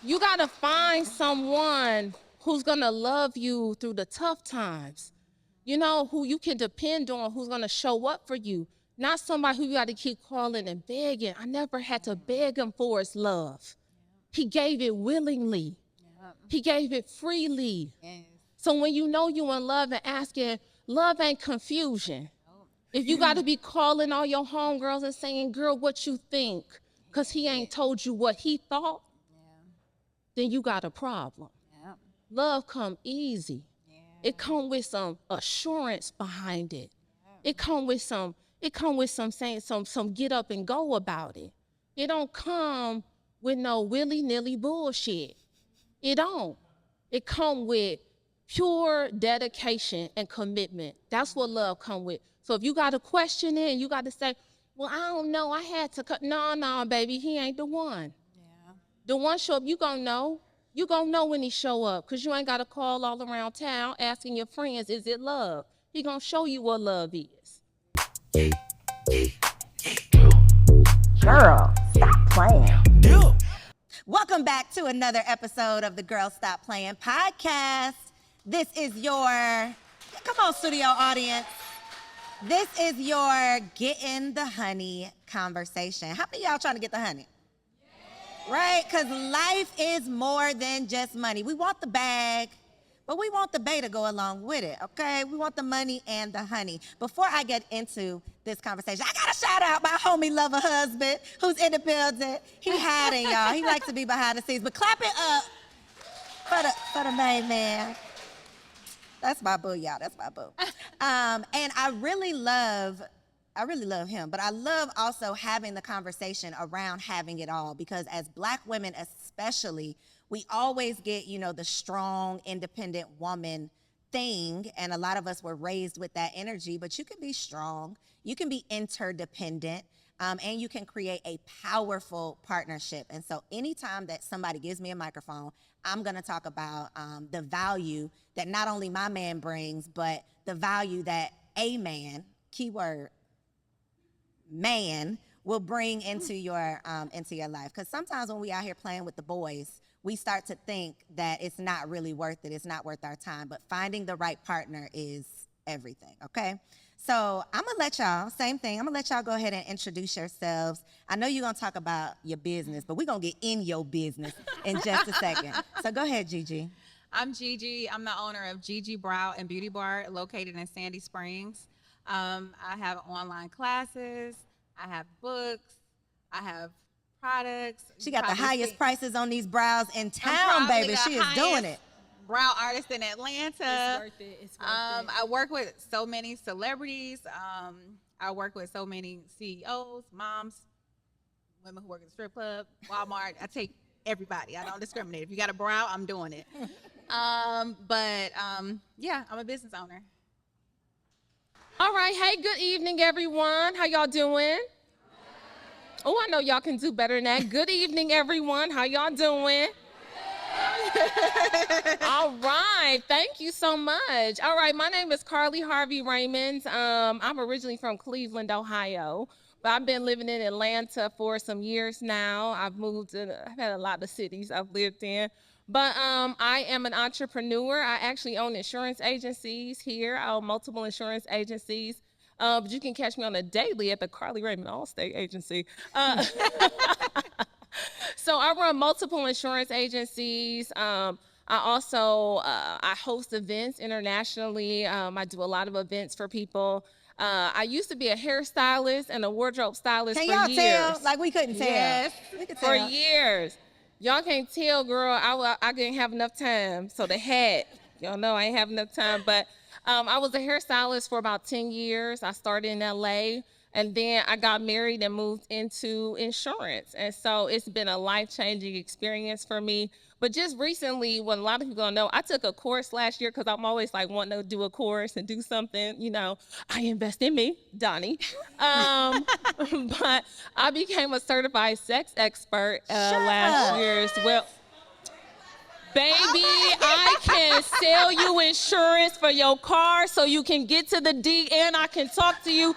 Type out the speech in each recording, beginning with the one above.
You gotta find someone who's gonna love you through the tough times. You know, who you can depend on, who's gonna show up for you. Not somebody who you gotta keep calling and begging. I never had to beg him for his love. He gave it willingly. He gave it freely. So when you know you in love and asking, love ain't confusion. If you gotta be calling all your homegirls and saying, girl, what you think? Cause he ain't told you what he thought, then you got a problem. Love come easy. It come with some assurance behind it. It come with some saying some get up and go about it. It don't come with no willy-nilly bullshit. It don't. It come with pure dedication and commitment. That's what love come with. So if you got to question it and you got to say, well, I don't know, I had to cut. No, baby, he ain't the one. The one show up, you gonna know. You gonna know when he show up, because you ain't got to call all around town asking your friends, is it love? He gonna show you what love is. Girl, stop playing. Welcome back to another episode of the Girl Stop Playing podcast. This is your, come on studio audience. This is your getting the honey conversation. How many of y'all trying to get the honey? Right? Because life is more than just money. We want the bag, but we want the bae to go along with it, okay? We want the money and the honey. Before I get into this conversation, I got to shout out my homie lover husband who's in the building. He hiding, y'all. He likes to be behind the scenes, but clap it up for the main man. That's my boo, y'all. That's my boo. And I really love him, but I love also having the conversation around having it all, because as Black women especially, we always get, you know, the strong, independent woman thing, and a lot of us were raised with that energy, but you can be strong, you can be interdependent, and you can create a powerful partnership. And so anytime that somebody gives me a microphone, I'm gonna talk about the value that not only my man brings, but the value that a man, keyword, man, will bring into your life. Because sometimes when we out here playing with the boys, we start to think that it's not really worth it. It's not worth our time. But finding the right partner is everything, okay? So I'm going to let y'all, same thing, I'm going to let y'all go ahead and introduce yourselves. I know you're going to talk about your business, but we're going to get in your business in just a second. So go ahead, Gigi. I'm Gigi. I'm the owner of Gigi Brow and Beauty Bar, located in Sandy Springs. I have online classes. I have books. I have products. She got the highest prices on these brows in town, baby. She is doing it. Brow artist in Atlanta. It's worth it. It's worth it. I work with so many celebrities. I work with so many CEOs, moms, women who work at the strip club, Walmart. I take everybody. I don't discriminate. If you got a brow, I'm doing it. Yeah, I'm a business owner. All right, hey, good evening, everyone. How y'all doing? Oh, I know y'all can do better than that. Good evening, everyone. How y'all doing? All right, thank you so much. All right, my name is Harvey-Raymond. I'm originally from Cleveland, Ohio, but I've been living in Atlanta for some years now. I've had a lot of cities I've lived in. But I am an entrepreneur. I actually own insurance agencies here. I own multiple insurance agencies. But you can catch me on a daily at the Karli-Raymond Allstate Agency. So I run multiple insurance agencies. I also I host events internationally. I do a lot of events for people. I used to be a hairstylist and a wardrobe stylist for years. Can y'all tell? Like we couldn't tell. Yes, we could for tell. years. Y'all can't tell, girl. I didn't have enough time. So the hat, y'all know I ain't have enough time. But I was a hairstylist for about 10 years. I started in LA, and then I got married and moved into insurance. And so it's been a life-changing experience for me. But just recently, what a lot of people don't know, I took a course last year, because I'm always like wanting to do a course and do something, you know. I invest in me, Donnie. But I became a certified sex expert last year as well. Baby, I can sell you insurance for your car so you can get to the D, and I can talk to you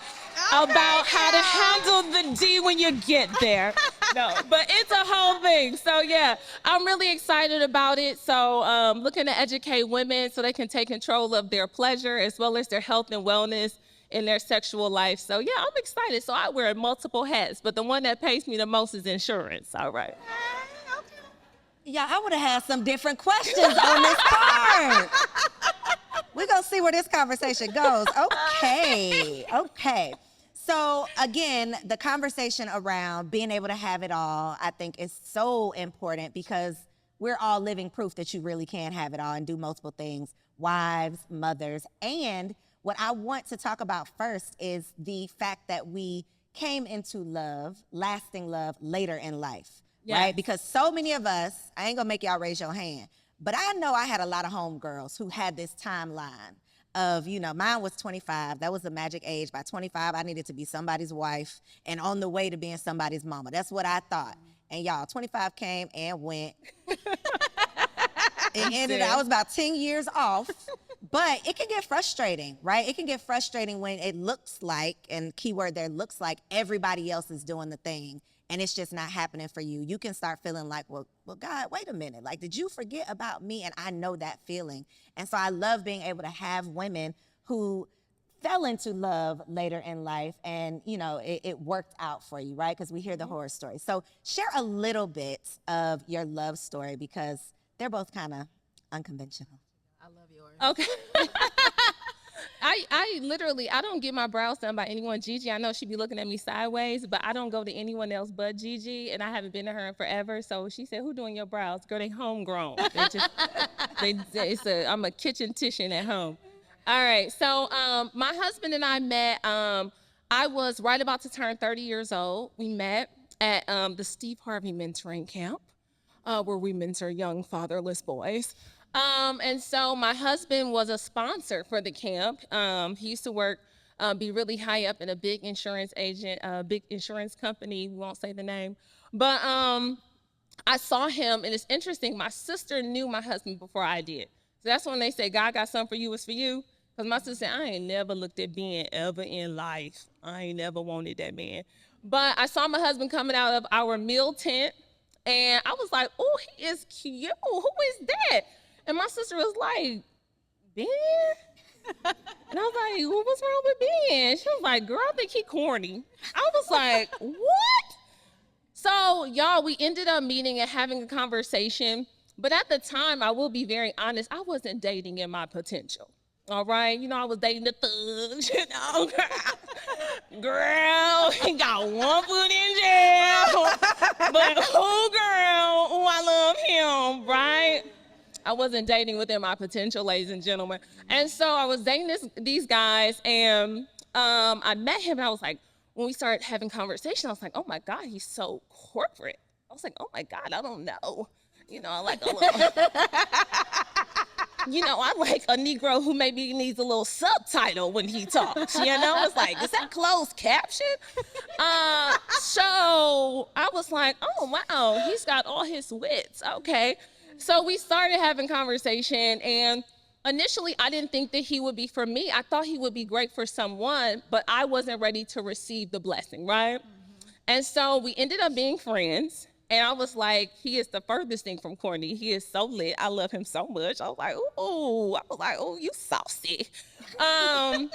about how to handle the D when you get there. No, but it's a whole thing. So yeah, I'm really excited about it. So looking to educate women so they can take control of their pleasure as well as their health and wellness in their sexual life. So yeah, I'm excited. So I wear multiple hats, but the one that pays me the most is insurance. All right. Yeah, I would have had some different questions on this part. We're going to see where this conversation goes. Okay. So again, the conversation around being able to have it all, I think is so important because we're all living proof that you really can have it all and do multiple things, wives, mothers. And what I want to talk about first is the fact that we came into love, lasting love, later in life, right? Because so many of us, I ain't gonna make y'all raise your hand, but I know I had a lot of homegirls who had this timeline of, mine was 25. That was the magic age. By 25, I needed to be somebody's wife and on the way to being somebody's mama. That's what I thought. And y'all, 25 came and went. It ended, I was about 10 years off, but it can get frustrating, right? It can get frustrating when it looks like, and keyword there, looks like everybody else is doing the thing and it's just not happening for you. You can start feeling like, well, God, wait a minute. Like, did you forget about me? And I know that feeling. And so I love being able to have women who fell into love later in life and, it worked out for you, right? Because we hear the horror stories. So share a little bit of your love story because they're both kind of unconventional. I love yours. Okay. I don't get my brows done by anyone. Gigi, I know she be looking at me sideways, but I don't go to anyone else but Gigi, and I haven't been to her in forever. So she said, "Who doing your brows?" Girl, they homegrown. I'm a kitchen titian at home. All right. So my husband and I met. I was right about to turn 30 years old. We met at the Steve Harvey mentoring camp, where we mentor young fatherless boys. And so my husband was a sponsor for the camp. He used to work, be really high up in a big insurance agent, big insurance company. We won't say the name. But I saw him, and it's interesting. My sister knew my husband before I did. So that's when they say, God got something for you, it's for you. Because my sister said, I ain't never looked at Ben ever in life. I ain't never wanted that man. But I saw my husband coming out of our meal tent, and I was like, oh, he is cute. Who is that? And my sister was like, Ben? And I was like, well, what's wrong with Ben? She was like, girl, I think he corny. I was like, what? So, y'all, we ended up meeting and having a conversation. But at the time, I will be very honest, I wasn't dating in my potential. All right? I was dating the thugs, Girl, he got one foot in jail. But, girl, I love him, right? I wasn't dating within my potential, ladies and gentlemen. And so I was dating these guys, and I met him, and I was like, when we started having conversation, I was like, oh my God, he's so corporate. I was like, oh my God, I don't know. I like a little, I like a Negro who maybe needs a little subtitle when he talks, It's like, is that closed caption? So I was like, oh wow, he's got all his wits, okay. So we started having conversation, and initially I didn't think that he would be for me. I thought he would be great for someone, but I wasn't ready to receive the blessing, right? Mm-hmm. And so we ended up being friends, and I was like, he is the furthest thing from corny. He is so lit. I love him so much. I was like, oh, you saucy. And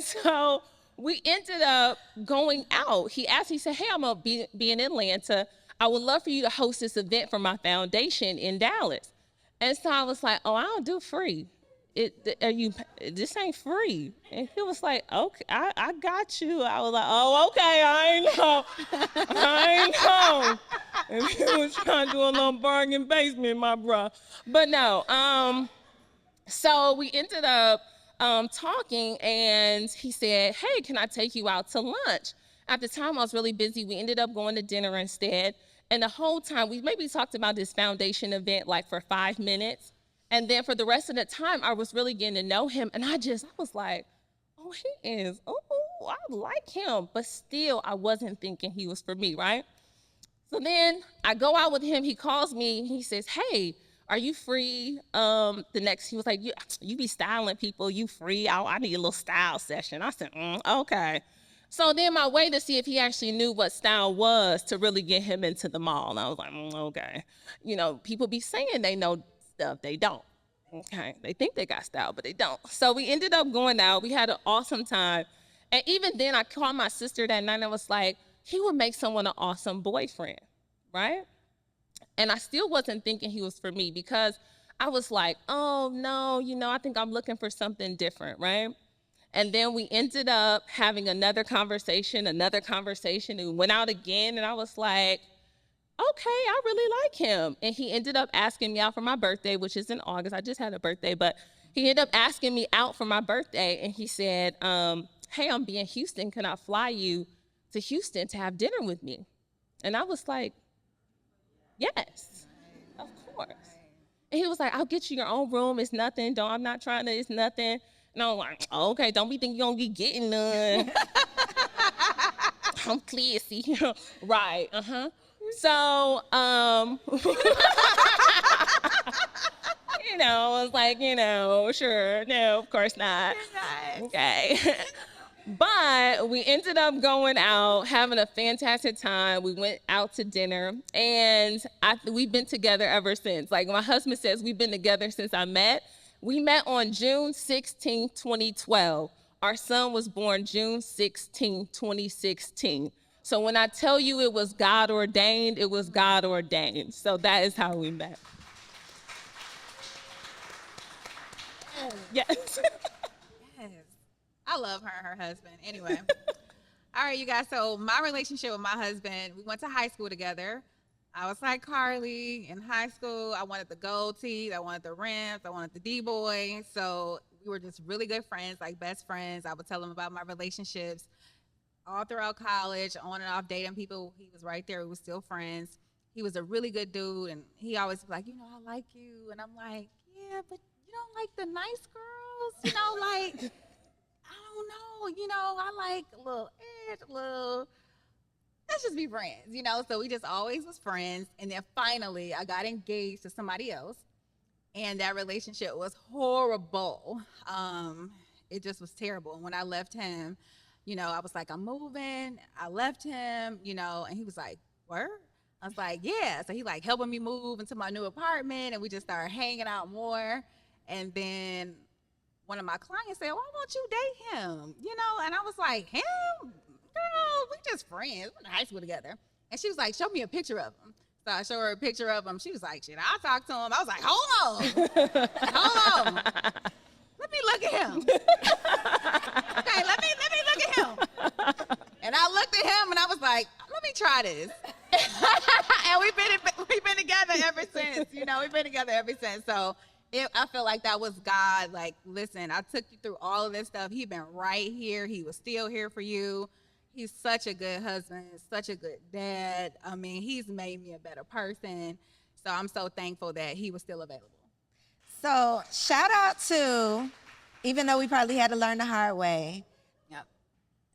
so we ended up going out. He asked me, he said, hey, I'm gonna be in Atlanta. I would love for you to host this event for my foundation in Dallas. And so I was like, oh, I don't do free. This ain't free. And he was like, okay, I got you. I was like, oh, okay, I ain't know. And he was trying to do a little bargain basement, my bro. But no, so we ended up talking, and he said, hey, can I take you out to lunch? At the time, I was really busy. We ended up going to dinner instead. And the whole time, we maybe talked about this foundation event like for 5 minutes. And then for the rest of the time, I was really getting to know him. And I was like, oh, he is, I like him. But still, I wasn't thinking he was for me, right? So then I go out with him. He calls me. He says, hey, are you free? He was like, you be styling people. You free? I need a little style session. I said, okay. So then my way to see if he actually knew what style was to really get him into the mall. And I was like, okay. You know, people be saying they know stuff. They don't. Okay. They think they got style, but they don't. So we ended up going out. We had an awesome time. And even then I called my sister that night and I was like, he would make someone an awesome boyfriend, right? And I still wasn't thinking he was for me because I was like, oh no, you know, I think I'm looking for something different, right? And then we ended up having another conversation, and we went out again, and I was like, okay, I really like him. And he ended up asking me out for my birthday, which is in August. I just had a birthday, but he ended up asking me out for my birthday, and he said, hey, I'm in Houston. Can I fly you to Houston to have dinner with me? And I was like, yes, of course. And he was like, I'll get you your own room. It's nothing. I'm not trying to, it's nothing. And I was like, oh, okay, don't be thinking you're going to be getting none. I'm classy. Right, So, you know, I was like, you know, sure. No, of course not. Okay. But we ended up going out, having a fantastic time. We went out to dinner, and we've been together ever since. Like my husband says, we've been together since I met. We met on June 16, 2012. Our son was born June 16, 2016. So when I tell you it was God ordained, it was God ordained. So that is how we met. Yes. Yes. I love her and her husband. Anyway. All right, you guys. So my relationship with my husband, we went to high school together. I was like Carly in high school. I wanted the gold teeth. I wanted the rims. I wanted the D-boy. So we were just really good friends, like best friends. I would tell him about my relationships all throughout college, on and off dating people. He was right there. We were still friends. He was a really good dude. And he always was like, you know, I like you. And I'm like, yeah, but you don't like the nice girls? You know, like, I don't know. You know, I like a little edge, a little... Let's just be friends, you know? So we just always was friends. And then finally, I got engaged to somebody else. And that relationship was horrible. It just was terrible. And when I left him, you know, I was like, I'm moving. I left him, you know, and he was like, word? I was like, yeah. So he like helping me move into my new apartment. And we just started hanging out more. And then one of my clients said, why won't you date him? You know, and I was like, him? Girl, we just friends. We went to high school together. And she was like, show me a picture of him. So I showed her a picture of him. She was like, shit, I'll talk to him. I was like, hold on. Let me look at him. Okay, let me look at him. And I looked at him and I was like, let me try this. And we've been together ever since. You know, we've been together ever since. So I feel like that was God. Like, listen, I took you through all of this stuff. He's been right here. He was still here for you. He's such a good husband, such a good dad. I mean, he's made me a better person. So I'm so thankful that he was still available. So shout out to, even though we probably had to learn the hard way, Yep.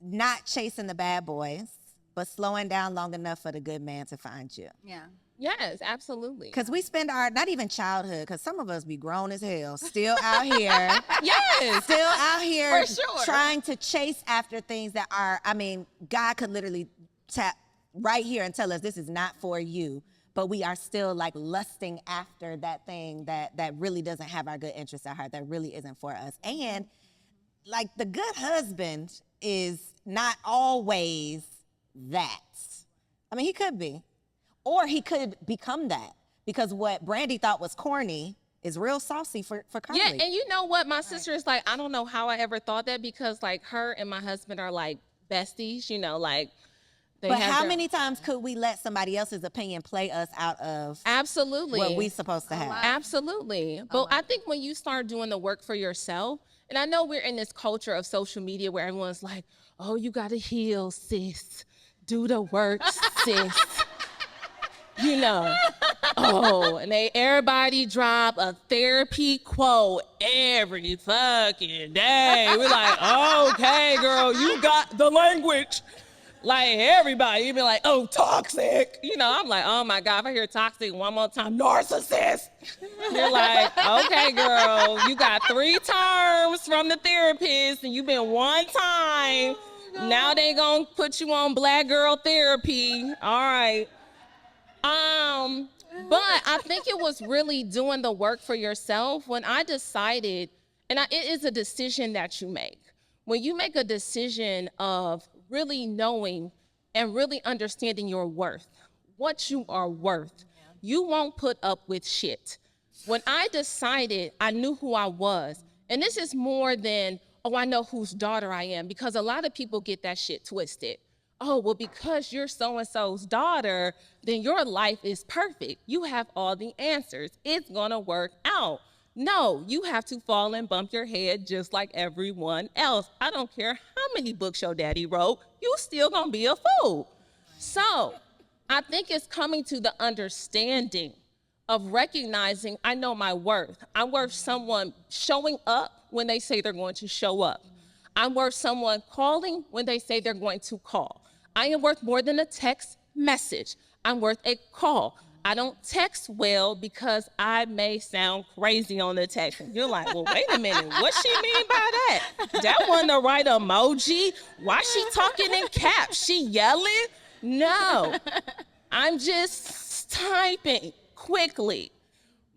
not chasing the bad boys, but slowing down long enough for the good man to find you. Yeah. Yes, absolutely. Because we spend our, not even childhood, because some of us be grown as hell, still out here. Yes. Still out here For sure. trying to chase after things that are, I mean, God could literally tap right here and tell us this is not for you. But we are still like lusting after that thing that really doesn't have our good interests at heart, that really isn't for us. And like the good husband is not always that. I mean, he could be. Or he could become that, because what Brandy thought was corny is real saucy for Carly. Yeah, and you know what? My sister is like, I don't know how I ever thought that, because like her and my husband are like besties, you know, like they But have how their... many times could we let somebody else's opinion play us out of Absolutely what we supposed to have? Absolutely. But I think when you start doing the work for yourself, and I know we're in this culture of social media where everyone's like, oh, you got to heal, sis. Do the work, sis. You know, and everybody drop a therapy quote every fucking day. We're like, okay, girl, you got the language. Like everybody, you be like, oh, toxic. You know, I'm like, oh my God, if I hear toxic one more time, narcissist. You're like, okay, girl, you got 3 terms from the therapist and you've been one time Now they gonna put you on black girl therapy. All right. But I think it was really doing the work for yourself when I decided, it is a decision that you make. When you make a decision of really knowing and really understanding your worth, what you are worth, you won't put up with shit. When I decided, I knew who I was, and this is more than, oh, I know whose daughter I am, because a lot of people get that shit twisted. Oh, well, because you're so-and-so's daughter, then your life is perfect. You have all the answers. It's gonna work out. No, you have to fall and bump your head just like everyone else. I don't care how many books your daddy wrote, you still gonna be a fool. So I think it's coming to the understanding of recognizing I know my worth. I'm worth someone showing up when they say they're going to show up. I'm worth someone calling when they say they're going to call. I am worth more than a text message. I'm worth a call. I don't text well because I may sound crazy on the text. And you're like, well, wait a minute, what she mean by that? That wasn't the right emoji. Why she talking in caps? She yelling? No, I'm just typing quickly.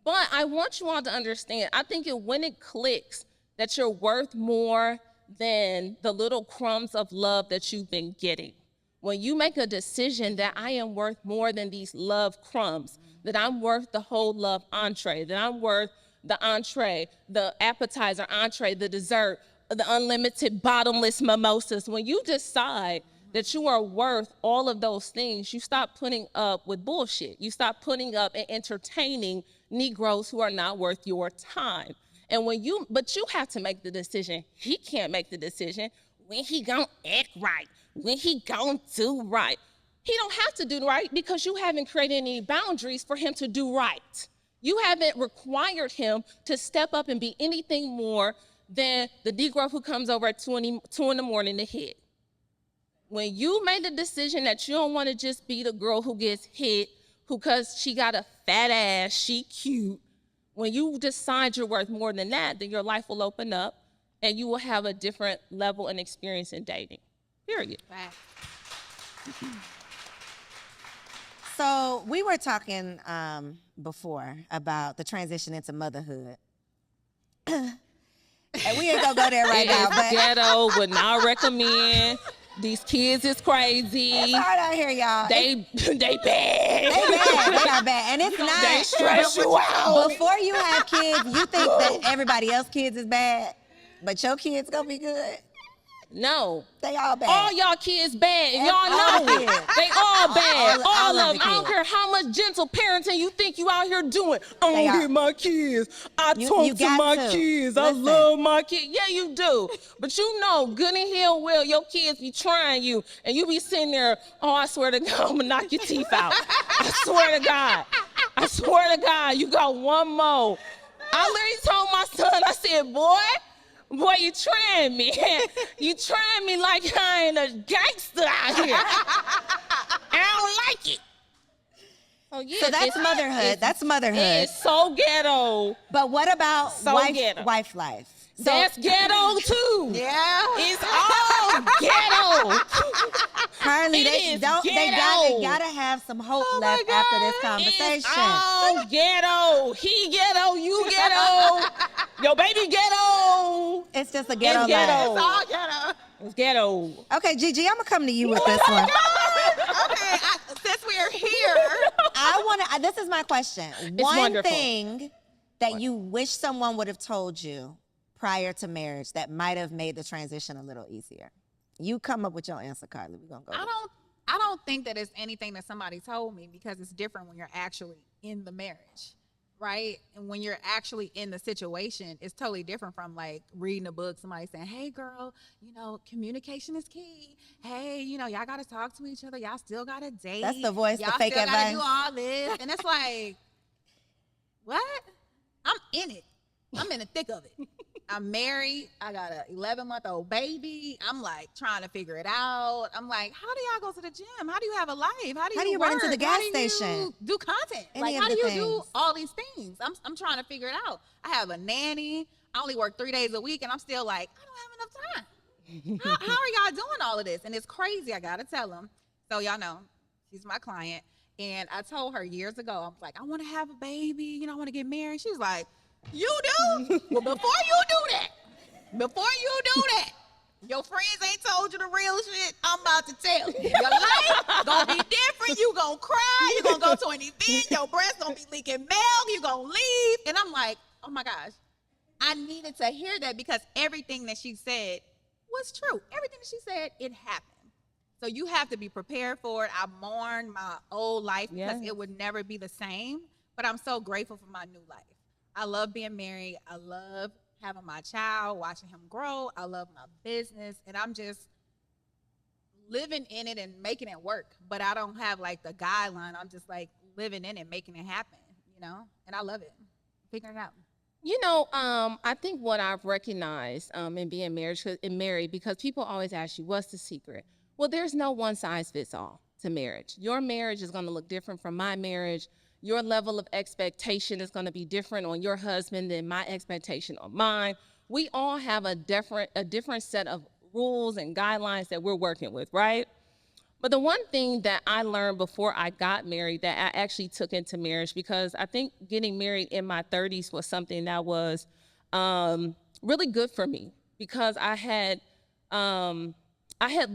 But I want you all to understand, I think when it clicks that you're worth more than the little crumbs of love that you've been getting. When you make a decision that I am worth more than these love crumbs, that I'm worth the whole love entree, that I'm worth the entree, the appetizer entree, the dessert, the unlimited bottomless mimosas, when you decide that you are worth all of those things, you stop putting up with bullshit. You stop putting up and entertaining Negroes who are not worth your time. And but you have to make the decision. He can't make the decision when he gonna act right, when he gonna do right. He don't have to do right because you haven't created any boundaries for him to do right. You haven't required him to step up and be anything more than the Negro who comes over at 2 in the morning to hit. When you made the decision that you don't want to just be the girl who gets hit, because she got a fat ass, she cute, when you decide you're worth more than that, then your life will open up and you will have a different level and experience in dating, period. Right. So we were talking before about the transition into motherhood. And we ain't gonna go there right now, but ghetto, would not recommend. These kids is crazy. It's hard out here, y'all. They bad. They bad. They are bad. And it's not. They stress you out. Before you have kids, you think that everybody else's kids is bad, but your kids gonna be good. No. They all bad. All y'all kids bad, and y'all all know it. kids. They all bad. All of the them. I don't kids. care how much gentle parenting you think you out here doing. I They don't are. hit my kids. I You talk to got my to. kids. I Listen. love my kids. Yeah, you do. But you know, good and hell well, your kids be trying you, and you be sitting there, oh, I swear to God, I'm gonna knock your teeth out. I swear to God. I swear to God, you got one more. I literally told my son, I said, boy, you trying me. You trying me like I ain't a gangster out here. I don't like it. Oh, yeah, So that's motherhood. That's motherhood. It's so ghetto. But what about ghetto. wife life? So, That's ghetto too. Yeah. It's all ghetto. Carly, It they is gotta ghetto. have some hope Oh my left after this God. conversation. It's all ghetto. He ghetto, you ghetto. Your baby ghetto. It's just a ghetto It's ghetto. life. It's all ghetto. It's ghetto. Okay, Gigi, I'm gonna come to you with this one. Okay, since we're here, This is my question. One wonderful. thing that you wish someone would have told you prior to marriage that might have made the transition a little easier. You come up with your answer, Carly. We're gonna go. I don't think that it's anything that somebody told me, because it's different when you're actually in the marriage, right? And when you're actually in the situation, it's totally different from like reading a book, somebody saying, hey girl, communication is key. Hey, y'all gotta talk to each other. Y'all still gotta date. That's the voice, the y'all fake still advice. gotta do all this. And it's like, what? I'm in it. I'm in the thick of it. I'm married. I got an 11-month-old baby. I'm like trying to figure it out. I'm like, how do y'all go to the gym? How do you have a life? How do you run into work? the gas How do you station? do content? Any Like, of how the do you things. do all these things? I'm trying to figure it out. I have a nanny. I only work 3 days a week, and I'm still like, I don't have enough time. how are y'all doing all of this? And it's crazy. I got to tell them. So y'all know, she's my client. And I told her years ago, I was like, I want to have a baby. You know, I want to get married. She was like, you do? Well, before you do that, your friends ain't told you the real shit. I'm about to tell you. Your life gonna be different. You gonna cry. You gonna go to an event. Your breast gonna be leaking milk. You gonna leave. And I'm like, oh my gosh. I needed to hear that because everything that she said was true. Everything that she said, it happened. So you have to be prepared for it. I mourn my old life because it would never be the same. But I'm so grateful for my new life. I love being married. I love having my child, watching him grow. I love my business. And I'm just living in it and making it work. But I don't have like the guideline. I'm just like living in it, making it happen, you know? And I love it. Figuring it out. You know, I think what I've recognized in being married, because people always ask you, what's the secret? Well, there's no one size fits all to marriage. Your marriage is going to look different from my marriage. Your level of expectation is going to be different on your husband than my expectation on mine. We all have a different set of rules and guidelines that we're working with, right? But the one thing that I learned before I got married that I actually took into marriage, because I think getting married in my 30s was something that was really good for me, because I had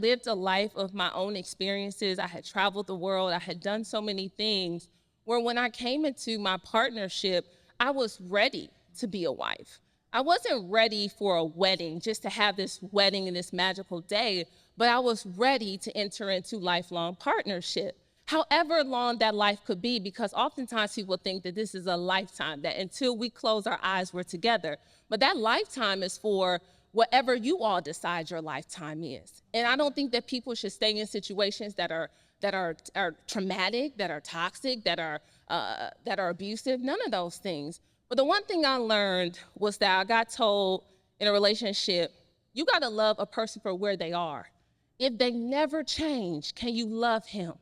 lived a life of my own experiences. I had traveled the world. I had done so many things where when I came into my partnership, I was ready to be a wife. I wasn't ready for a wedding, just to have this wedding and this magical day, but I was ready to enter into lifelong partnership, however long that life could be, because oftentimes people think that this is a lifetime, that until we close our eyes, we're together. But that lifetime is for whatever you all decide your lifetime is. And I don't think that people should stay in situations that are traumatic, that are toxic, that are abusive, none of those things. But the one thing I learned was that I got told in a relationship, you gotta love a person for where they are. If they never change, can you love him?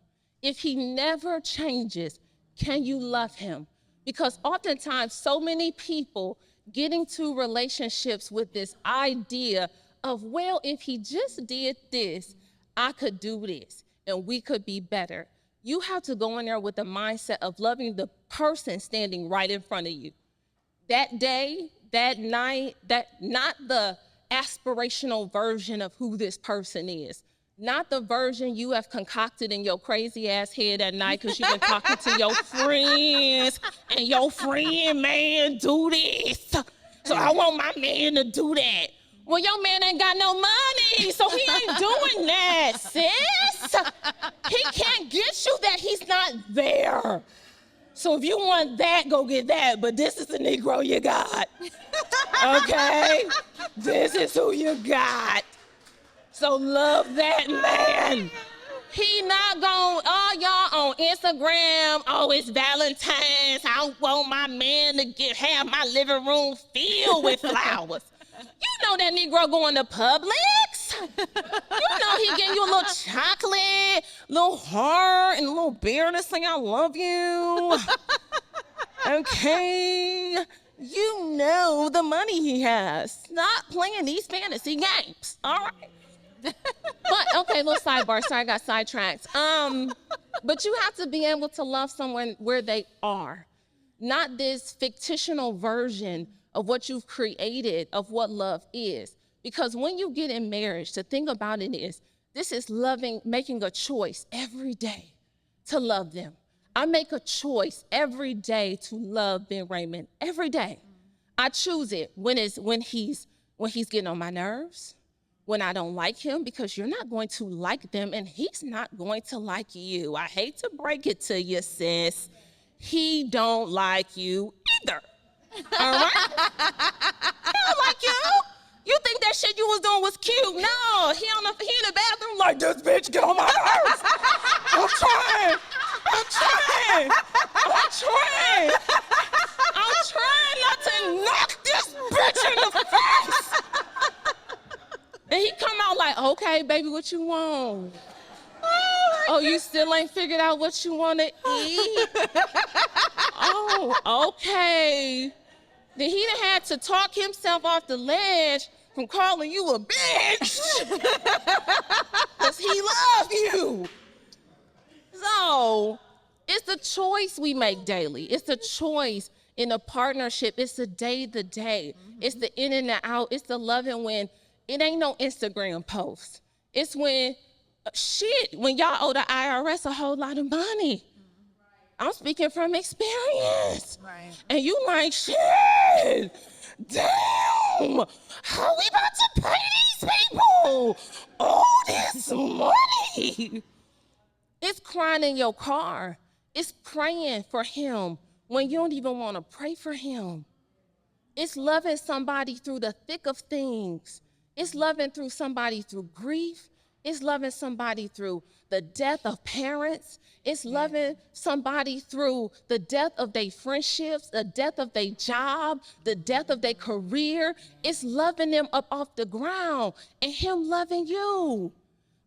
If he never changes, can you love him? Because oftentimes so many people get into relationships with this idea of, well, if he just did this, I could do this and we could be better. You have to go in there with the mindset of loving the person standing right in front of you. That day, that night, not the aspirational version of who this person is. Not the version you have concocted in your crazy ass head at night because you've been talking to your friends and your friend, man, do this. So I want my man to do that. Well, your man ain't got no money, so he ain't doing that, sis. He can't get you that, he's not there. So if you want that, go get that, but this is the Negro you got, okay? This is who you got. So love that man. He not going, all y'all on Instagram, oh, it's Valentine's, I want my man to have my living room filled with flowers. You know that Negro going to Publix. You know he getting you a little chocolate, little heart, and a little beer to say I love you. Okay. You know the money he has. Stop playing these fantasy games, all right? But, okay, little sidebar. Sorry, I got sidetracked. But you have to be able to love someone where they are, not this fictional version of what you've created of what love is. Because when you get in marriage, the thing about it is, this is loving, making a choice every day to love them. I make a choice every day to love Ben Raymond, every day. I choose it when he's getting on my nerves, when I don't like him, because you're not going to like them and he's not going to like you. I hate to break it to you, sis. He don't like you either. All right? He don't like you. You think that shit you was doing was cute? No, he in the bathroom like, this bitch get on my nerves. I'm trying not to knock this bitch in the face. And he come out like, okay, baby, what you want? Oh, you still ain't figured out what you want to eat? Oh, okay. Then he done had to talk himself off the ledge from calling you a bitch because he loves you. So it's the choice we make daily. It's the choice in a partnership. It's the day-to-day. It's the in and the out. It's the loving when it ain't no Instagram post. It's when, when y'all owe the IRS a whole lot of money. I'm speaking from experience. Right. And you like, shit, damn, how we about to pay these people all this money? It's crying in your car. It's praying for him when you don't even want to pray for him. It's loving somebody through the thick of things. It's loving through somebody through grief. It's loving somebody through the death of parents. It's loving somebody through the death of their friendships, the death of their job, the death of their career. It's loving them up off the ground and him loving you.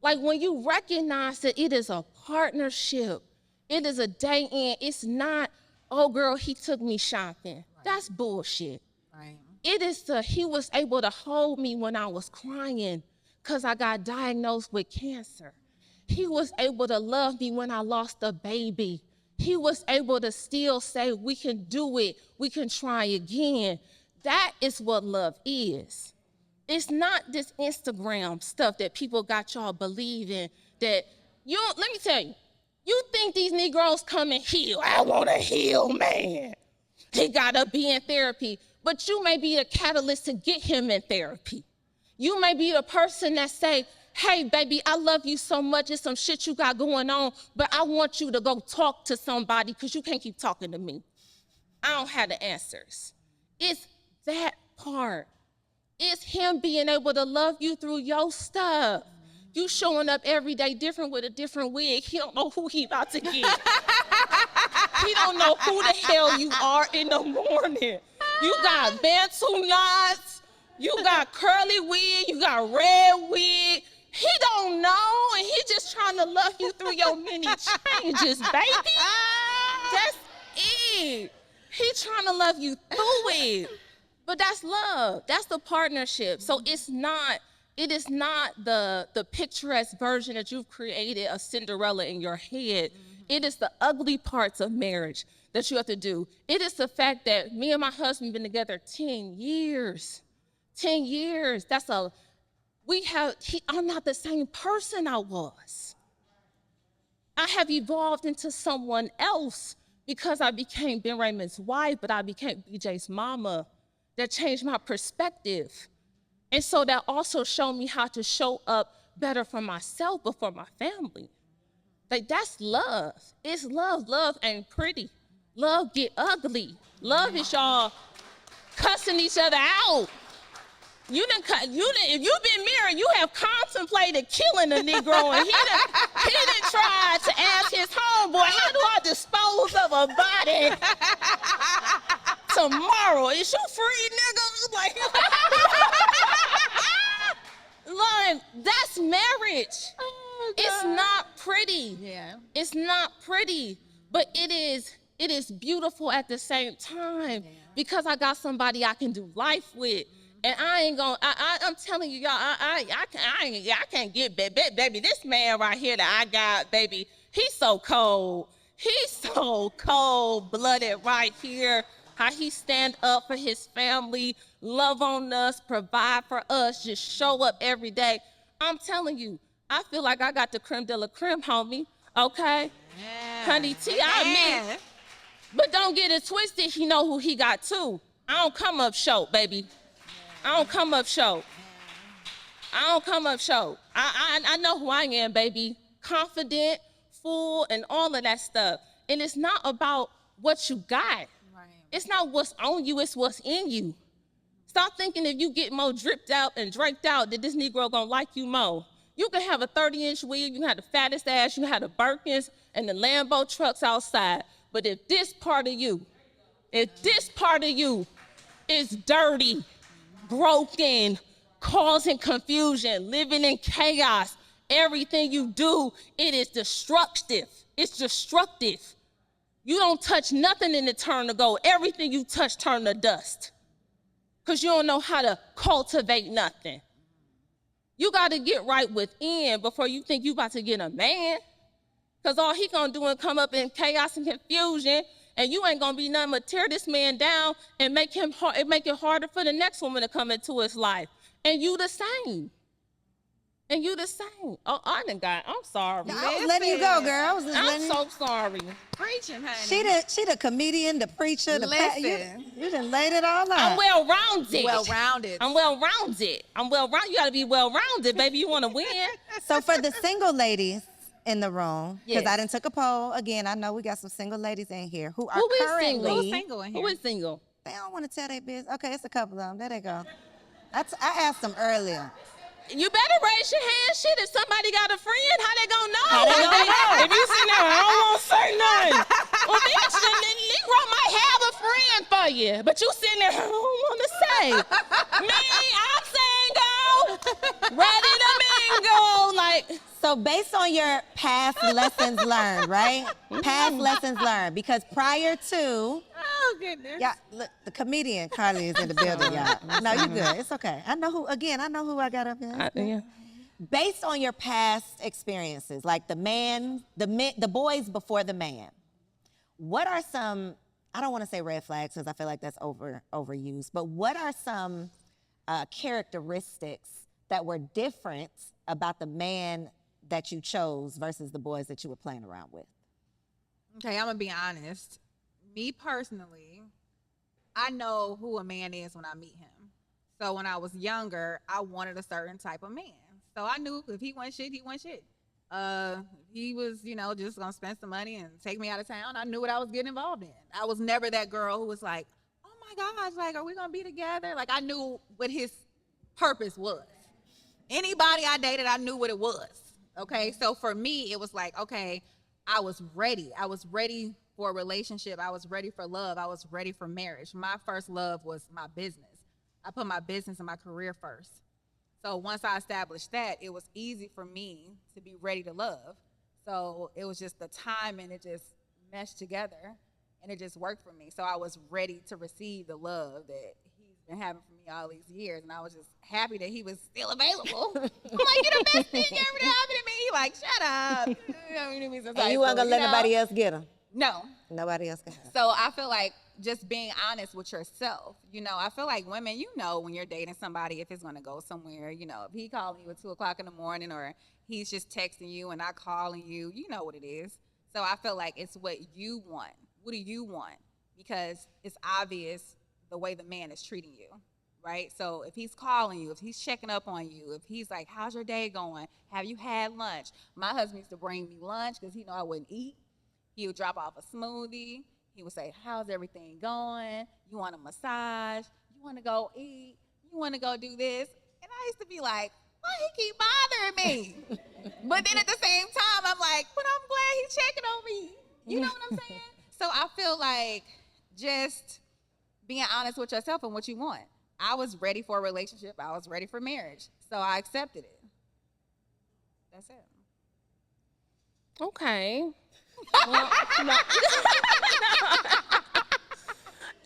Like when you recognize that it is a partnership, it is a day in, it's not, oh girl, he took me shopping. Right. That's bullshit. Right. It is he was able to hold me when I was crying because I got diagnosed with cancer. He was able to love me when I lost a baby. He was able to still say, we can do it, we can try again. That is what love is. It's not this Instagram stuff that people got y'all believing that let me tell you, you think these Negroes come and heal. I want to heal, man. He gotta be in therapy, but you may be the catalyst to get him in therapy. You may be the person that say, hey, baby, I love you so much. It's some shit you got going on, but I want you to go talk to somebody because you can't keep talking to me. I don't have the answers. It's that part. It's him being able to love you through your stuff. You showing up every day different with a different wig. He don't know who he about to get. He don't know who the hell you are in the morning. You got Bantu knots. You got curly wig. You got red wig. He don't know, and he just trying to love you through your many changes, baby. That's it. He trying to love you through it. But that's love. That's the partnership. So it is not the picturesque version that you've created a Cinderella in your head. It is the ugly parts of marriage that you have to do. It is the fact that me and my husband been together 10 years. 10 years. I'm not the same person I was. I have evolved into someone else because I became Ben Raymond's wife, but I became BJ's mama. That changed my perspective. And so that also showed me how to show up better for myself, but for my family. Like, that's love. It's love. Love ain't pretty. Love get ugly. Love is y'all cussing each other out. If you've been married, you have contemplated killing a Negro, and he done tried to ask his homeboy, how do I dispose of a body tomorrow? Is you free, nigga? Like, that's marriage. Oh, it's not pretty. Yeah. It's not pretty, but it is beautiful at the same time because I got somebody I can do life with. And I'm telling you, y'all, I can't get, baby, this man right here that I got, baby, he's so cold. He's so cold-blooded right here. How he stand up for his family, love on us, provide for us, just show up every day. I'm telling you, I feel like I got the creme de la creme, homie, okay? Yeah. Honey T, I mean, but don't get it twisted, he know who he got too. I don't come up short, baby. I don't come up short. I don't come up short. I know who I am, baby. Confident, full, and all of that stuff. And it's not about what you got. Right. It's not what's on you, it's what's in you. Stop thinking if you get more dripped out and draped out that this Negro gonna like you more. You can have a 30-inch wig, you can have the fattest ass, you can have the Birkins and the Lambo trucks outside. But if this part of you is dirty, broken, causing confusion, living in chaos, everything you do, it is destructive. It's destructive. You don't touch nothing and it turn to gold. Everything you touch turn to dust. because you don't know how to cultivate nothing. You got to get right within before you think you about to get a man. Because all he going to do is come up in chaos and confusion, and you ain't going to be nothing but tear this man down and make it harder for the next woman to come into his life. And you the same. Oh, I'm sorry. I was letting you go, girl. I was just I'm letting so sorry. Preaching, honey. She the comedian, the preacher, the you done laid it all out. I'm well-rounded. Well-rounded. I'm well-rounded. You got to be well-rounded, baby. You want to win. So for the single ladies in the room, because Yes. I done took a poll. Again, I know we got some single ladies in here who are Who is currently single? Who's single in here? Who is single? They don't want to tell their business. Okay, it's a couple of them. There they go. I asked them earlier. You better raise your hand. Shit, if somebody got a friend, how they gonna know? How they gonna know? If you sit there, I don't want to say nothing. Well, bitch, the Negro might have a friend for you, but you sitting there, I don't want to say. Me, I'm single, ready to mingle. Like, So based on your past lessons learned, right? Past lessons learned, because prior to, Oh, goodness. yeah, look, the comedian Carly is in the building, y'all. No, you good. It's okay. I know who I got up here. yeah. Based on your past experiences, like the boys before the man, what are some, I don't want to say red flags because I feel like that's overused, but what are some characteristics that were different about the man that you chose versus the boys that you were playing around with? Okay, I'm going to be honest. Me personally, I know who a man is when I meet him. So when I was younger, I wanted a certain type of man. So I knew if he wasn't shit, he wasn't shit. If he was, just going to spend some money and take me out of town, I knew what I was getting involved in. I was never that girl who was like, oh my gosh, like, are we going to be together? Like, I knew what his purpose was. Anybody I dated, I knew what it was. Okay, so for me, it was like, okay, I was ready. I was ready for a relationship. I was ready for love. I was ready for marriage. My first love was my business. I put my business and my career first. So once I established that, it was easy for me to be ready to love. So it was just the time, and it just meshed together, and it just worked for me. So I was ready to receive the love that he's been having for me all these years, and I was just happy that he was still available. I'm like, you're the best thing ever to happen to me. He like, shut up. And you weren't gonna let nobody else get them? No. Nobody else can have them. So I feel like just being honest with yourself. I feel like women, when you're dating somebody, if it's going to go somewhere, if he calling you at 2 o'clock in the morning, or he's just texting you and not calling you, you know what it is. So I feel like it's what you want. What do you want? Because it's obvious the way the man is treating you, right? So if he's calling you, if he's checking up on you, if he's like, how's your day going? Have you had lunch? My husband used to bring me lunch because he knew I wouldn't eat. He would drop off a smoothie. He would say, how's everything going? You want a massage? You want to go eat? You want to go do this? And I used to be like, why he keep bothering me? But then at the same time, I'm like, but I'm glad he's checking on me. You know what I'm saying? So I feel like just being honest with yourself and what you want. I was ready for a relationship. I was ready for marriage. So I accepted it. That's it. Okay. Well,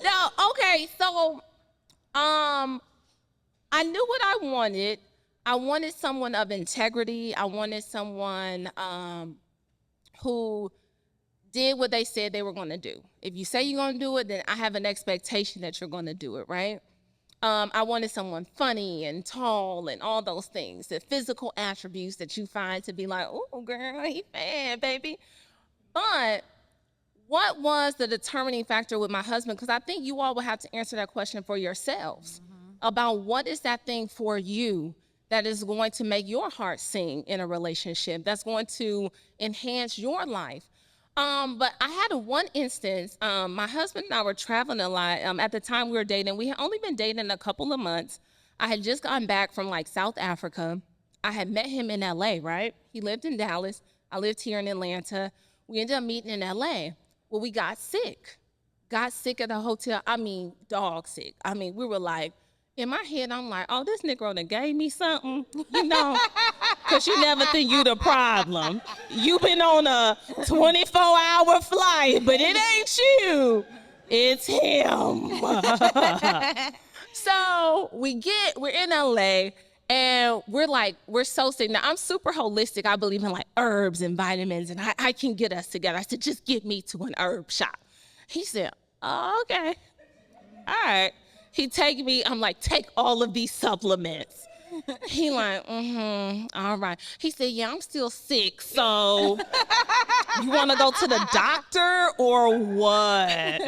no, okay, so I knew what I wanted. I wanted someone of integrity. I wanted someone who did what they said they were going to do. If you say you're going to do it, then I have an expectation that you're going to do it, right? I wanted someone funny and tall and all those things, the physical attributes that you find to be like, oh, girl, he bad, baby. But what was the determining factor with my husband? Because I think you all will have to answer that question for yourselves about what is that thing for you that is going to make your heart sing in a relationship, that's going to enhance your life. But I had one instance, my husband and I were traveling a lot. At the time we were dating, we had only been dating a couple of months. I had just gotten back from South Africa. I had met him in LA, right? He lived in Dallas. I lived here in Atlanta. We ended up meeting in LA. Well, we got sick at the hotel. I mean, dog sick. I mean, we were like, in my head, I'm like, oh, this Negro done gave me something, because you never think you the problem. You been on a 24-hour flight, but it ain't you. It's him. So So we're in LA and we're so sick. Now I'm super holistic. I believe in like herbs and vitamins and I can get us together. I said, just get me to an herb shop. He said, oh, okay. All right. He take me, I'm like, take all of these supplements. He like, all right. He said, yeah, I'm still sick, so you want to go to the doctor or what?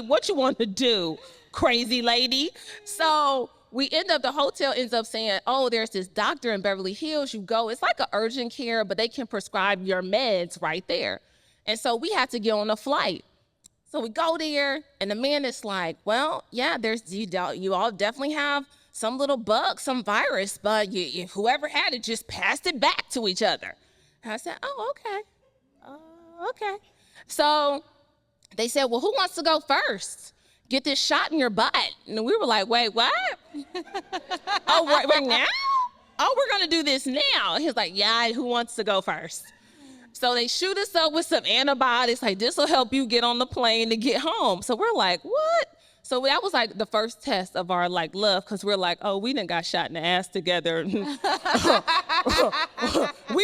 What you want to do, crazy lady? So the hotel ends up saying, oh, there's this doctor in Beverly Hills. You go, it's like an urgent care, but they can prescribe your meds right there. And so we had to get on a flight. So we go there, and the man is like, well, yeah, you all definitely have some little bug, some virus, but whoever had it just passed it back to each other. And I said, oh, okay. Okay. So they said, well, who wants to go first? Get this shot in your butt. And we were like, wait, what? Oh, right now? Oh, we're going to do this now. He was like, yeah, who wants to go first? So they shoot us up with some antibiotics, like this will help you get on the plane to get home. So we're like, what? So that was like the first test of our like love, because we're like, oh, we done got shot in the ass together. We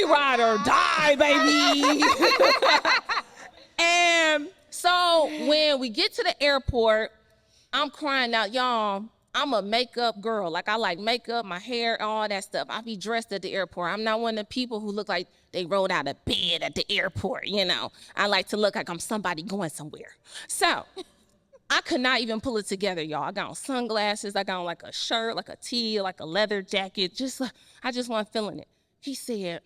ride or die, baby. And so when we get to the airport, I'm crying out, y'all. I'm a makeup girl. Like I like makeup, my hair, all that stuff. I be dressed at the airport. I'm not one of the people who look like they rolled out of bed at the airport, you know. I like to look like I'm somebody going somewhere. So I could not even pull it together, y'all. I got on sunglasses. I got on like a shirt, like a tee, like a leather jacket. I just wasn't feeling it. He said,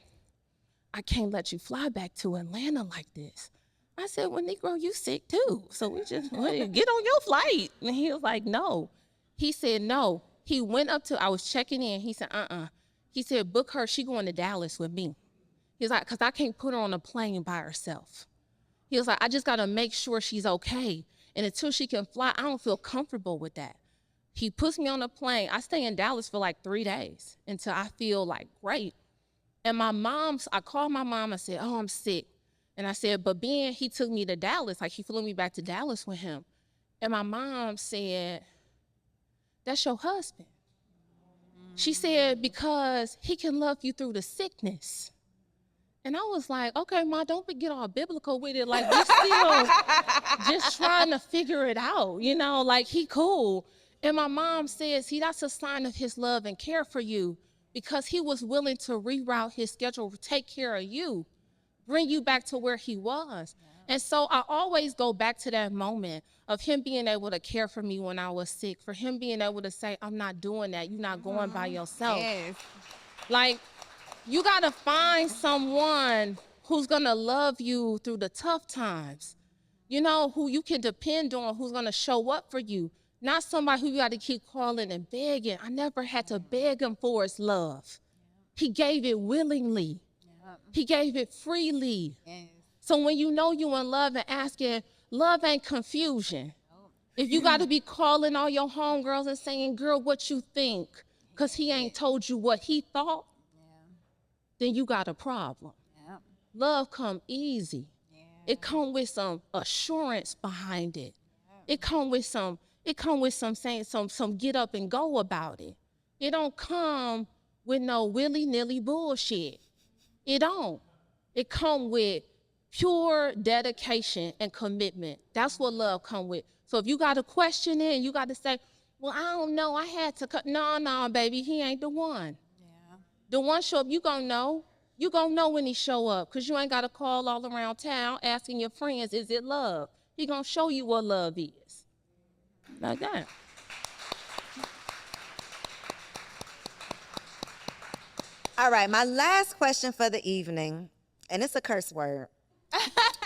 I can't let you fly back to Atlanta like this. I said, well, Negro, you sick too. So we just get on your flight. And he was like, no. He said, no. He went up to, I was checking in. He said, He said, book her. She going to Dallas with me. He was like, because I can't put her on a plane by herself. He was like, I just got to make sure she's okay. And until she can fly, I don't feel comfortable with that. He puts me on a plane. I stay in Dallas for like 3 days until I feel like great. And I called my mom. I said, oh, I'm sick. And I said, but Ben, he took me to Dallas. Like he flew me back to Dallas with him. And my mom said, that's your husband. She said, because he can love you through the sickness. And I was like, okay, Ma, don't get all biblical with it. Like, we're still just trying to figure it out, you know, like he cool. And my mom says, see, that's a sign of his love and care for you, because he was willing to reroute his schedule, take care of you, bring you back to where he was. And so I always go back to that moment of him being able to care for me when I was sick, for him being able to say, I'm not doing that. You're not going by yourself. Yes. Like, you got to find someone who's going to love you through the tough times, you know, who you can depend on, who's going to show up for you, not somebody who you got to keep calling and begging. I never had to beg him for his love. He gave it willingly. He gave it freely. Yes. So when you know you in love and asking, love ain't confusion. If you got to be calling all your homegirls and saying, girl, what you think? Because he ain't told you what he thought, then you got a problem. Love come easy. It come with some assurance behind it. It come with some saying some get up and go about it. It don't come with no willy-nilly bullshit. It don't. It come with pure dedication and commitment. That's what love come with. So if you got to question it and you got to say, well, I don't know, I had to cut. No, baby, he ain't the one. Yeah. The one show up, you gonna know. You gonna know when he show up, because you ain't got to call all around town asking your friends, is it love? He gonna show you what love is. Like that. All right, my last question for the evening, and it's a curse word.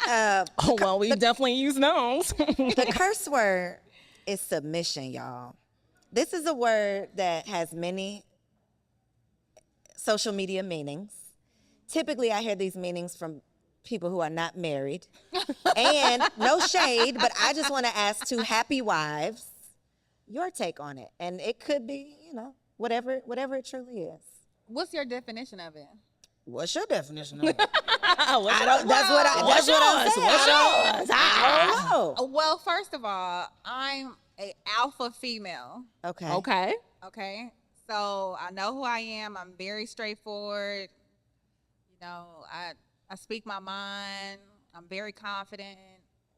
Oh, well, we definitely use those. The curse word is submission, y'all. This is a word that has many social media meanings. Typically, I hear these meanings from people who are not married. And no shade, but I just want to ask two happy wives your take on it. And it could be, you know, whatever it truly is. What's your definition of it? What's your definition of it? That's what I'm saying. What's yours? I don't know. Oh. Well, first of all, I'm a alpha female. Okay. Okay. Okay. So I know who I am. I'm very straightforward. You know, I speak my mind. I'm very confident.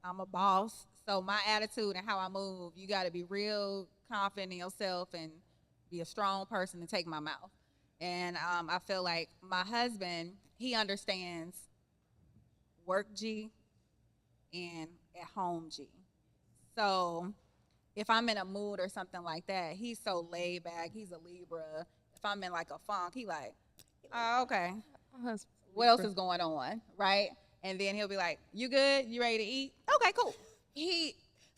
I'm a boss. So my attitude and how I move, you got to be real confident in yourself and be a strong person to take my mouth. And I feel like my husband, he understands work G and at home G. So if I'm in a mood or something like that, he's so laid back. He's a Libra. If I'm in like a funk, he like, oh, okay. What else is going on, right? And then he'll be like, you good? You ready to eat? Okay, cool.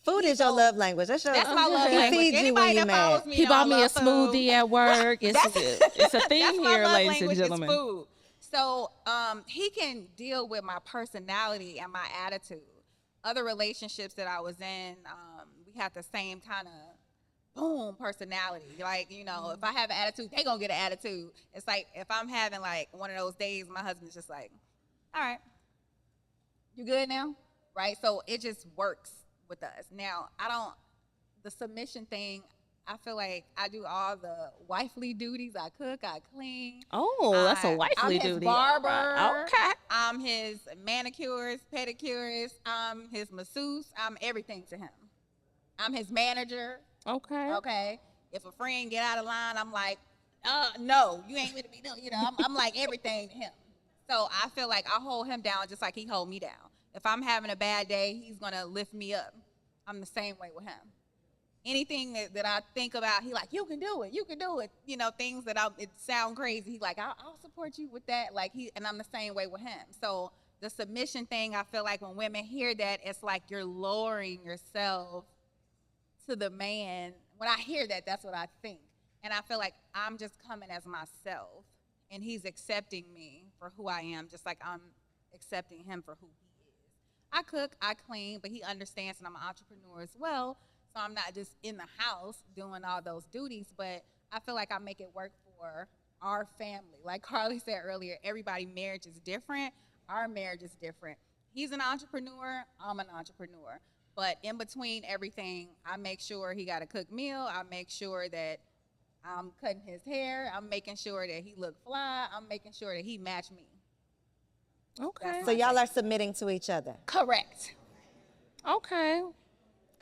Food is your love language. That's my love he language. feeds you Anybody when you're that follows mad. me He know bought I me a love food. smoothie at work. It's a theme That's my here, love ladies language and gentlemen. is food. So he can deal with my personality and my attitude. Other relationships that I was in, we had the same kind of boom personality. Like, you know, if I have an attitude, they gonna get an attitude. It's like if I'm having like one of those days, my husband's just like, all right, you good now? Right? So it just works with us. Now, the submission thing, I feel like I do all the wifely duties. I cook, I clean. Oh, that's a wifely I'm his duty. barber. Okay. I'm his manicurist, pedicurist. I'm his masseuse. I'm everything to him. I'm his manager. Okay. Okay. If a friend get out of line, I'm like, no, you ain't with me. No, you know, I'm like everything to him. So I feel like I hold him down just like he hold me down. If I'm having a bad day, he's gonna lift me up. I'm the same way with him. Anything that I think about, he like, you can do it. You know, things that it sound crazy. He like, I'll support you with that. Like and I'm the same way with him. So the submission thing, I feel like when women hear that, it's like you're lowering yourself to the man. When I hear that, that's what I think. And I feel like I'm just coming as myself and he's accepting me for who I am, just like I'm accepting him for who he is. I cook, I clean, but he understands that I'm an entrepreneur as well. So I'm not just in the house doing all those duties, but I feel like I make it work for our family. Like Carly said earlier, everybody's marriage is different. Our marriage is different. He's an entrepreneur, I'm an entrepreneur. But in between everything, I make sure he got a cooked meal. I make sure that I'm cutting his hair. I'm making sure that he look fly. I'm making sure that he match me. Okay. So y'all are submitting to each other. Correct. Okay.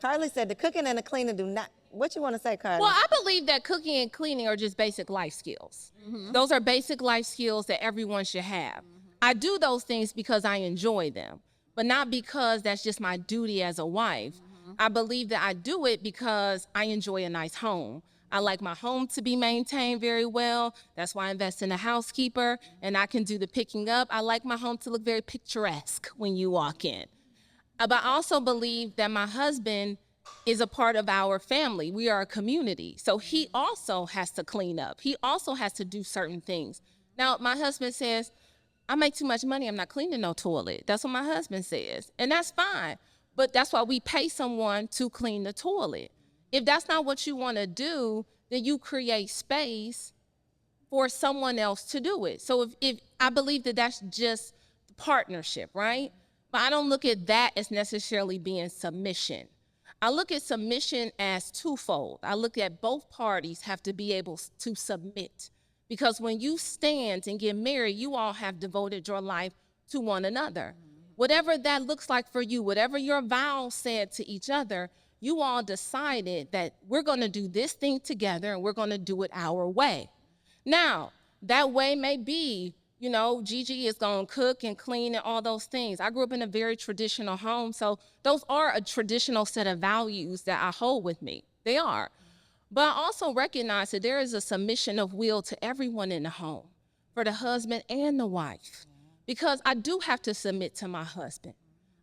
Carly said the cooking and the cleaning do not. What you want to say, Carly? Well, I believe that cooking and cleaning are just basic life skills. Mm-hmm. Those are basic life skills that everyone should have. Mm-hmm. I do those things because I enjoy them, but not because that's just my duty as a wife. Mm-hmm. I believe that I do it because I enjoy a nice home. I like my home to be maintained very well. That's why I invest in a housekeeper and I can do the picking up. I like my home to look very picturesque when you walk in. But I also believe that my husband is a part of our family. We are a community. So he also has to clean up. He also has to do certain things. Now, my husband says, I make too much money. I'm not cleaning no toilet. That's what my husband says. And that's fine. But that's why we pay someone to clean the toilet. If that's not what you want to do, then you create space for someone else to do it. So if I believe that that's just partnership, right? But I don't look at that as necessarily being submission. I look at submission as twofold. I look at both parties have to be able to submit. Because when you stand and get married, you all have devoted your life to one another. Whatever that looks like for you, whatever your vows said to each other, you all decided that we're going to do this thing together and we're going to do it our way. Now, that way may be, you know, Gigi is going to cook and clean and all those things. I grew up in a very traditional home, so those are a traditional set of values that I hold with me. They are. But I also recognize that there is a submission of will to everyone in the home, for the husband and the wife, because I do have to submit to my husband.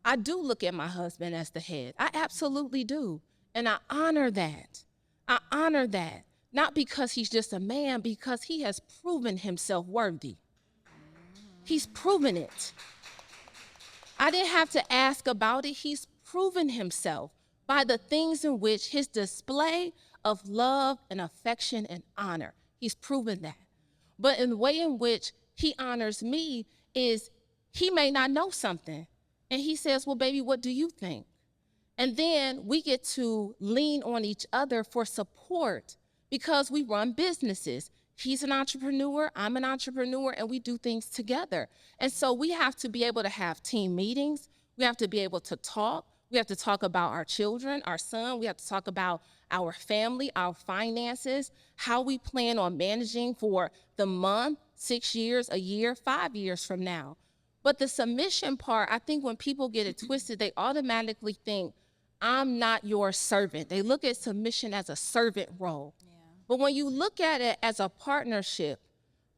I do look at my husband as the head. I absolutely do. And I honor that. I honor that. Not because he's just a man, because he has proven himself worthy. He's proven it. I didn't have to ask about it. He's proven himself by the things in which his display of love and affection and honor. He's proven that. But in the way in which he honors me is he may not know something. And he says, well, baby, what do you think? And then we get to lean on each other for support because we run businesses. He's an entrepreneur, I'm an entrepreneur, and we do things together. And so we have to be able to have team meetings. We have to be able to talk. We have to talk about our children, our son. We have to talk about our family, our finances, how we plan on managing for the month, 6 years, a year, 5 years from now. But the submission part, I think when people get it twisted, they automatically think, I'm not your servant. They look at submission as a servant role. Yeah. But when you look at it as a partnership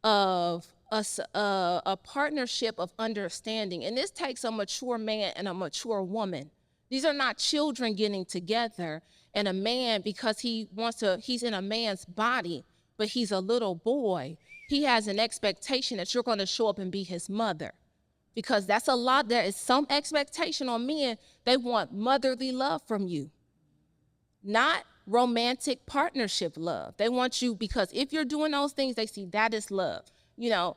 of a partnership of understanding, and this takes a mature man and a mature woman. These are not children getting together and a man because he's in a man's body, but he's a little boy. He has an expectation that you're going to show up and be his mother. Because that's a lot, there is some expectation on men. They want motherly love from you, not romantic partnership love. They want you, because if you're doing those things, they see that is love. You know,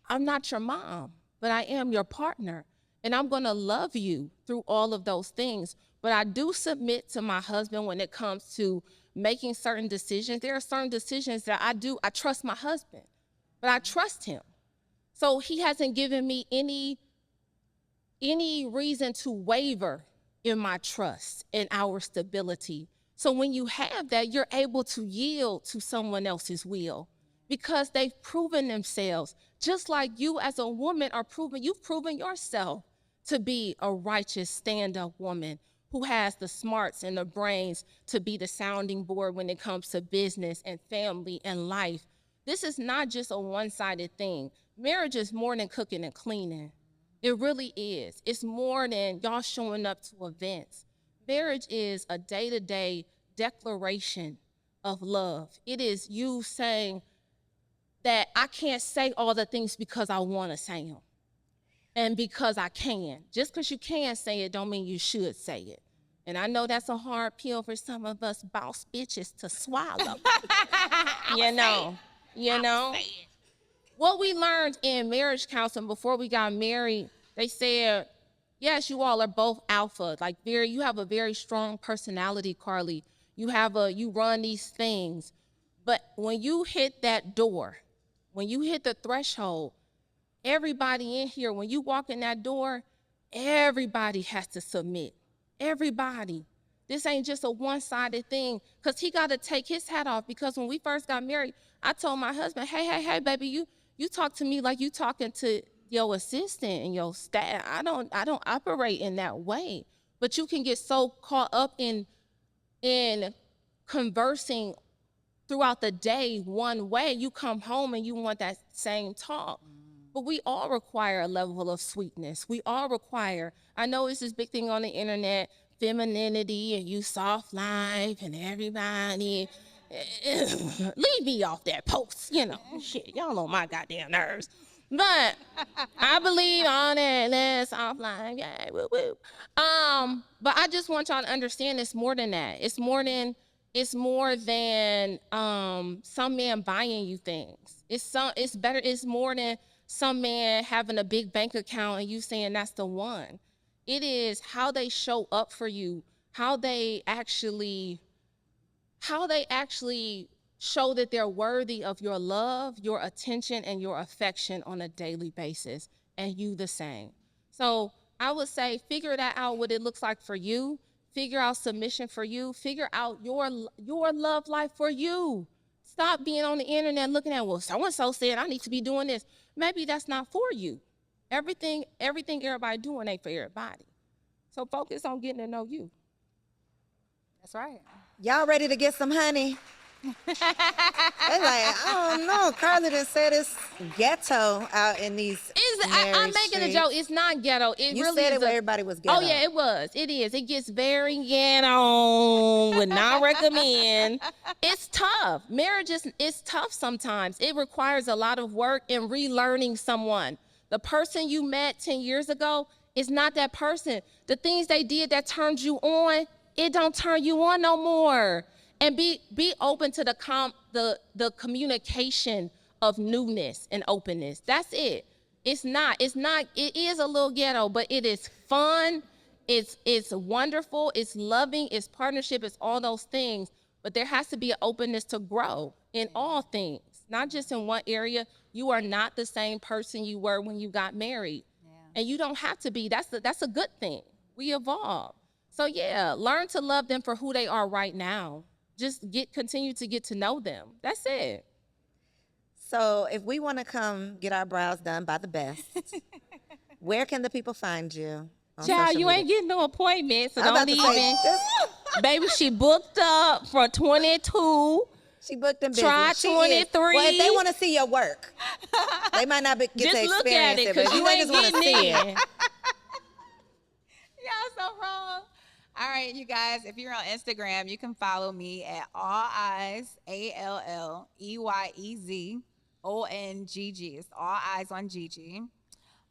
I'm not your mom, but I am your partner. And I'm gonna love you through all of those things. But I do submit to my husband when it comes to making certain decisions. There are certain decisions that I trust my husband, but I trust him. So he hasn't given me any reason to waver in my trust and our stability. So when you have that, you're able to yield to someone else's will because they've proven themselves. Just like you as a woman you've proven yourself to be a righteous stand-up woman who has the smarts and the brains to be the sounding board when it comes to business and family and life. This is not just a one-sided thing. Marriage is more than cooking and cleaning. It really is. It's more than y'all showing up to events. Marriage is a day-to-day declaration of love. It is you saying that I can't say all the things because I want to say them and because I can. Just because you can say it don't mean you should say it. And I know that's a hard pill for some of us boss bitches to swallow. You know. What we learned in marriage counseling before we got married, they said, yes, you all are both alpha. Like you have a very strong personality, Carly. You run these things. But when you hit that door, when you hit the threshold, everybody in here, when you walk in that door, everybody has to submit. Everybody. This ain't just a one-sided thing, because he got to take his hat off. Because when we first got married, I told my husband, hey, baby, you talk to me like you talking to your assistant and your staff. I don't operate in that way. But you can get so caught up in conversing throughout the day one way. You come home and you want that same talk. But we all require a level of sweetness. We all require, I know it's this big thing on the internet, femininity and you soft life and everybody. Leave me off that post, shit, y'all know my goddamn nerves. But I believe on that offline, yeah, woo woo. But I just want y'all to understand it's more than that. It's more than some man buying you things. It's more than some man having a big bank account and you saying that's the one. It is how they show up for you, how they actually show that they're worthy of your love, your attention, and your affection on a daily basis, and you the same. So I would say figure that out, what it looks like for you. Figure out submission for you. Figure out your love life for you. Stop being on the internet looking at, well, so-and-so said I need to be doing this. Maybe that's not for you. Everything everybody doing ain't for everybody. So focus on getting to know you. That's right. Y'all ready to get some honey? They like, I don't know. Carly done said it's ghetto out in these I'm making a joke. It's not ghetto. You really said it where everybody was ghetto. Oh, yeah, it was. It is. It gets very ghetto. Would not recommend. It's tough. Marriage is tough sometimes. It requires a lot of work in relearning someone. The person you met 10 years ago is not that person. The things they did that turned you on, it don't turn you on no more. And be open to the communication of newness and openness. That's it. It is a little ghetto, but it is fun. It's wonderful, it's loving, it's partnership, it's all those things. But there has to be an openness to grow in all things, not just in one area. You are not the same person you were when you got married. And you don't have to be. That's a good thing. We evolve. So yeah, learn to love them for who they are right now. Just continue to get to know them. That's it. So if we want to come get our brows done by the best, where can the people find you? Child, you ain't getting no appointment, so don't even. Say, Baby, she booked up for 22. She booked them busy. Try 23. Well, if they want to see your work, they might not get to just experience look at it, because you ain't just getting see in. it. Y'all so wrong. All right, you guys, if you're on Instagram, you can follow me at All Eyes, ALLEYEZONGG. It's All Eyes on Gigi.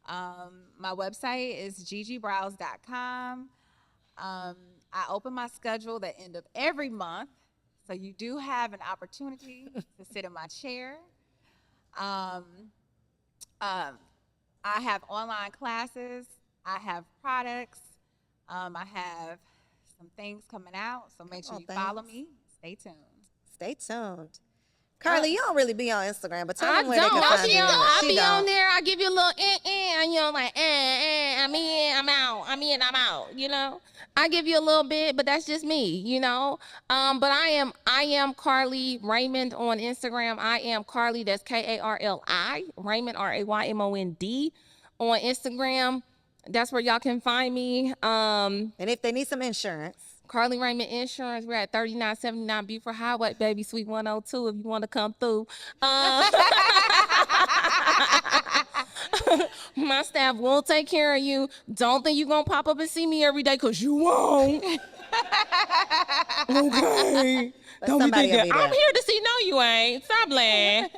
My website is gigibrows.com. I open my schedule the end of every month, so you do have an opportunity to sit in my chair. I have online classes. I have products. I have some things coming out, so make sure you follow me. Stay tuned. Stay tuned. Carly, you don't really be on Instagram, but tell them where they can I find be you. I be on there. I give you a little and you know, like I'm in, I'm out. I'm in, I'm out. You know, I give you a little bit, but that's just me. You know, but I am Karli-Raymond on Instagram. I am Karli. That's KARLI Raymond RAYMOND on Instagram. That's where y'all can find me. And if they need some insurance, Karli-Raymond Insurance. We're at 3979 Beaufort Highway, baby, Suite 102. If you want to come through. My staff will take care of you. Don't think you're going to pop up and see me every day, because you won't. Okay. Don't be thinking, I'm here to see. No, you ain't. Stop playing.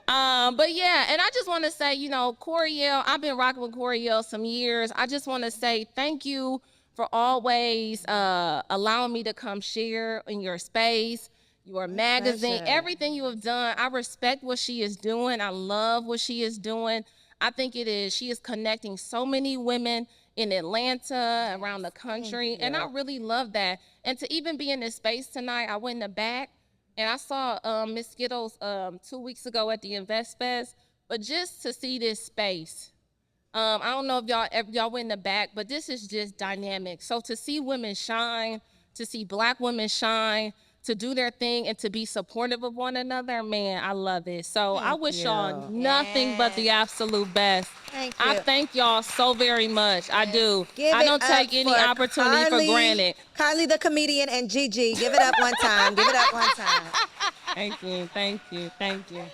But yeah, and I just want to say, you know, Koereyelle, I've been rocking with Koereyelle some years. I just want to say thank you for always allowing me to come share in your space, your magazine, everything you have done. I respect what she is doing. I love what she is doing. I think she is connecting so many women in Atlanta, around the country, and I really love that. And to even be in this space tonight, I went in the back and I saw Miss Skittles 2 weeks ago at the Invest Fest, but just to see this space, I don't know if y'all went in the back, but this is just dynamic. So to see women shine, to see Black women shine, to do their thing, and to be supportive of one another, man, I love it. So I wish y'all nothing but the absolute best. Thank you. I thank y'all so very much. I do. I don't take any opportunity for granted. Karli the comedian and Gigi, give it up one time. Give it up one time. Thank you. Thank you. Thank you.